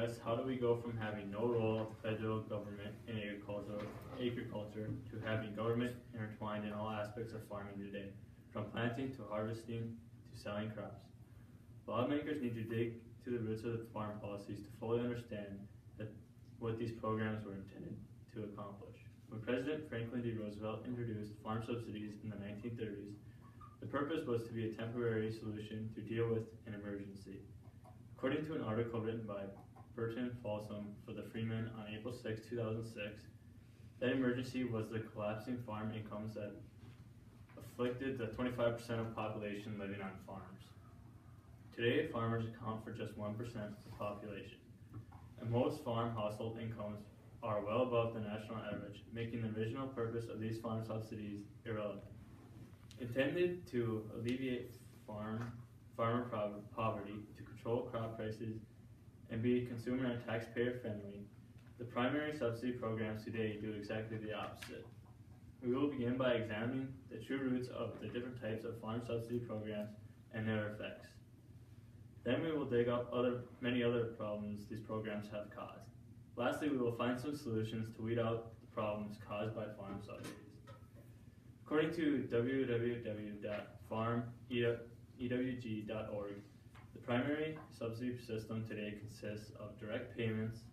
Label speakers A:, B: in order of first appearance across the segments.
A: address how do we go from having no role of the federal government in agriculture to having government intertwined in all aspects of farming today, from planting to harvesting to selling crops. Lawmakers need to dig to the roots of the farm policies to fully understand what these programs were intended to accomplish. When President Franklin D. Roosevelt introduced farm subsidies in the 1930s, the purpose was to be a temporary solution to deal with an emergency. According to an article written by Burton Folsom for the Freeman on April 6, 2006, that emergency was the collapsing farm incomes that afflicted the 25% of the population living on farms. Today, farmers account for just 1% of the population, and most farm household incomes are well above the national average, making the original purpose of these farm subsidies irrelevant. Intended to alleviate farmer poverty, to control crop prices, and be consumer and taxpayer friendly, the primary subsidy programs today do exactly the opposite. We will begin by examining the true roots of the different types of farm subsidy programs and their effects. Then we will dig up many other problems these programs have caused. Lastly, we will find some solutions to weed out the problems caused by farm subsidies. According to www.farmewg.org, the primary subsidy system today consists of direct payments,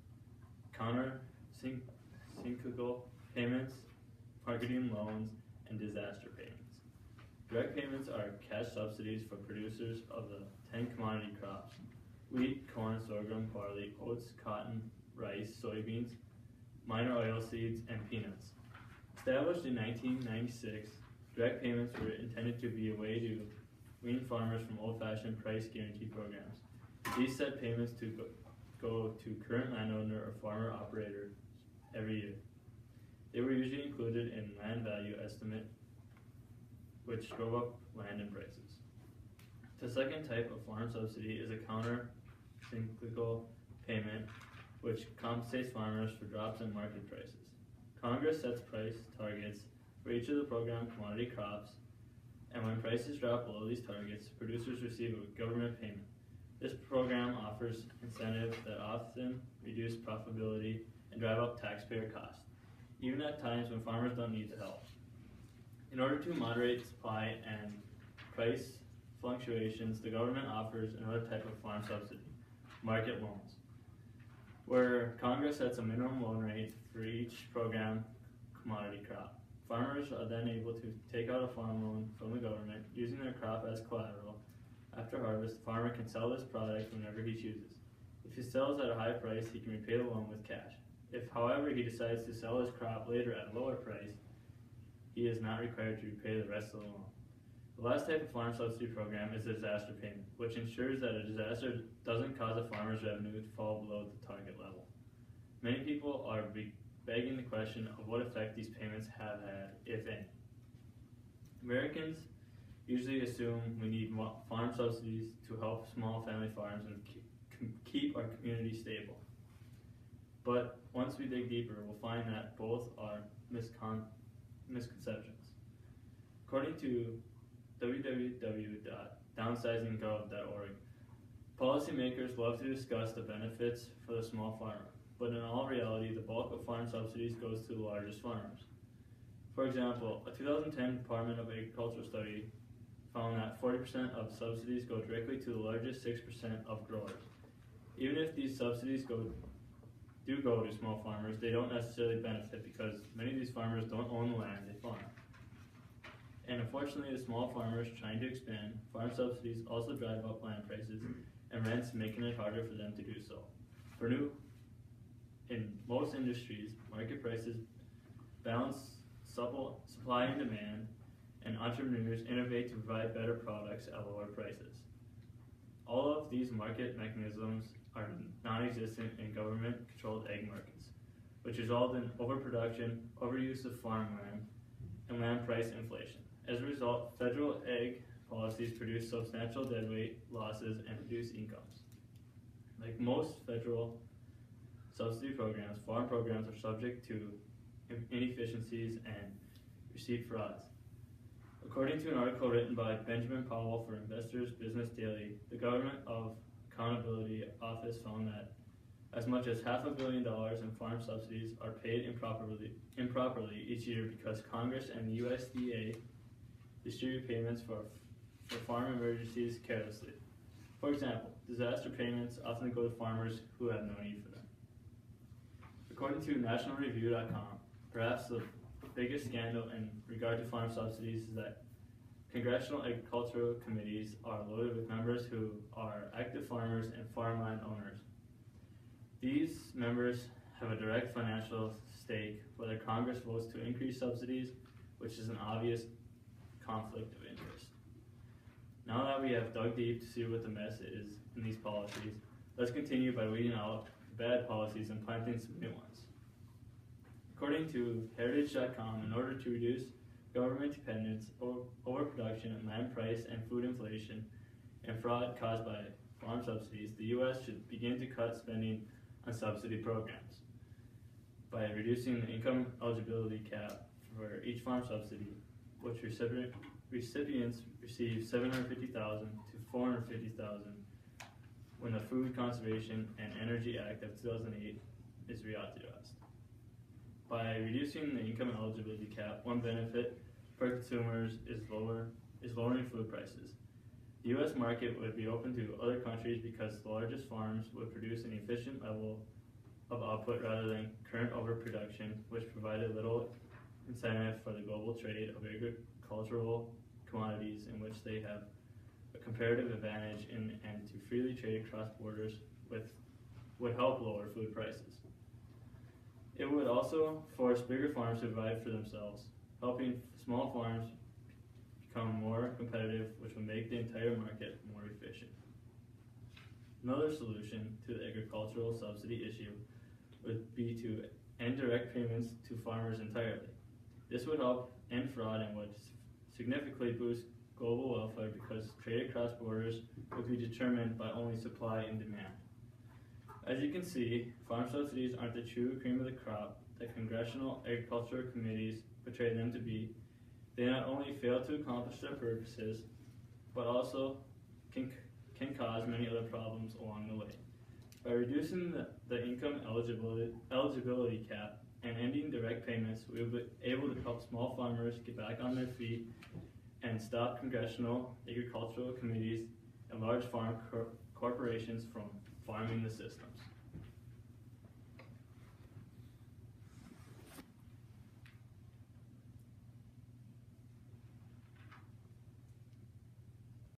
A: counter-cyclical payments, marketing loans, and disaster payments. Direct payments are cash subsidies for producers of the 10 commodity crops: wheat, corn, sorghum, barley, oats, cotton, rice, soybeans, minor oilseeds, and peanuts. Established in 1996, direct payments were intended to be a way to wean farmers from old-fashioned price guarantee programs. These set payments to go to current landowner or farmer operator every year. They were usually included in land value estimate, which drove up land and prices. The second type of farm subsidy is a counter-cyclical payment, which compensates farmers for drops in market prices. Congress sets price targets for each of the program commodity crops, and when prices drop below these targets, producers receive a government payment. This program offers incentives that often reduce profitability and drive up taxpayer costs, even at times when farmers don't need the help. In order to moderate supply and price fluctuations, the government offers another type of farm subsidy, market loans, where Congress sets a minimum loan rate for each program commodity crop. Farmers are then able to take out a farm loan from the government using their crop as collateral. After harvest, the farmer can sell this product whenever he chooses. If he sells at a high price, he can repay the loan with cash. If, however, he decides to sell his crop later at a lower price, he is not required to repay the rest of the loan. The last type of farm subsidy program is a disaster payment, which ensures that a disaster doesn't cause a farmer's revenue to fall below the target level. Many people are begging the question of what effect these payments have had, if any. Americans usually assume we need farm subsidies to help small family farms and keep our community stable. But once we dig deeper, we'll find that both are misconceptions. According to www.downsizing.gov.org, policymakers love to discuss the benefits for the small farmer, but in all reality, the bulk of farm subsidies goes to the largest farmers. For example, a 2010 Department of Agriculture study found that 40% of subsidies go directly to the largest 6% of growers. Even if these subsidies do go to small farmers, they don't necessarily benefit because many of these farmers don't own the land they farm. And unfortunately, the small farmers trying to expand, farm subsidies also drive up land prices and rents, making it harder for them to do so. In most industries, market prices balance supply and demand, and entrepreneurs innovate to provide better products at lower prices. All of these market mechanisms are non-existent in government-controlled egg markets, which result in overproduction, overuse of farmland, and land price inflation. As a result, federal egg policies produce substantial deadweight losses and reduce incomes. Like most federal subsidy programs, farm programs are subject to inefficiencies and receipt frauds. According to an article written by Benjamin Powell for Investors Business Daily, the Government of Accountability Office found that As much as $500 million in farm subsidies are paid improperly each year because Congress and the USDA distribute payments for farm emergencies carelessly. For example, disaster payments often go to farmers who have no need for them. According to nationalreview.com, perhaps the biggest scandal in regard to farm subsidies is that congressional agricultural committees are loaded with members who are active farmers and farmland owners. These members have a direct financial stake whether Congress votes to increase subsidies, which is an obvious conflict of interest. Now that we have dug deep to see what the mess is in these policies, let's continue by weeding out the bad policies and planting some new ones. According to heritage.com, in order to reduce government dependence, overproduction, land price, and food inflation, and fraud caused by farm subsidies, the U.S. should begin to cut spending on subsidy programs by reducing the income eligibility cap for each farm subsidy, which recipients receive $750,000 to $450,000 when the Food Conservation and Energy Act of 2008 is reauthorized. By reducing the income eligibility cap, one benefit for consumers is lowering food prices. The U.S. market would be open to other countries because the largest farms would produce an efficient level of output rather than current overproduction, which provided little incentive for the global trade of agricultural commodities in which they have a comparative advantage and to freely trade across borders would help lower food prices. It would also force bigger farms to provide for themselves, helping small farms become more competitive, which will make the entire market more efficient. Another solution to the agricultural subsidy issue would be to end direct payments to farmers entirely. This would help end fraud and would significantly boost global welfare because trade across borders would be determined by only supply and demand. As you can see, farm subsidies aren't the true cream of the crop that congressional agricultural committees portray them to be. They not only fail to accomplish their purposes, but also can cause many other problems along the way. By reducing the income eligibility cap and ending direct payments, we will be able to help small farmers get back on their feet and stop congressional agricultural committees and large farm corporations from farming the systems.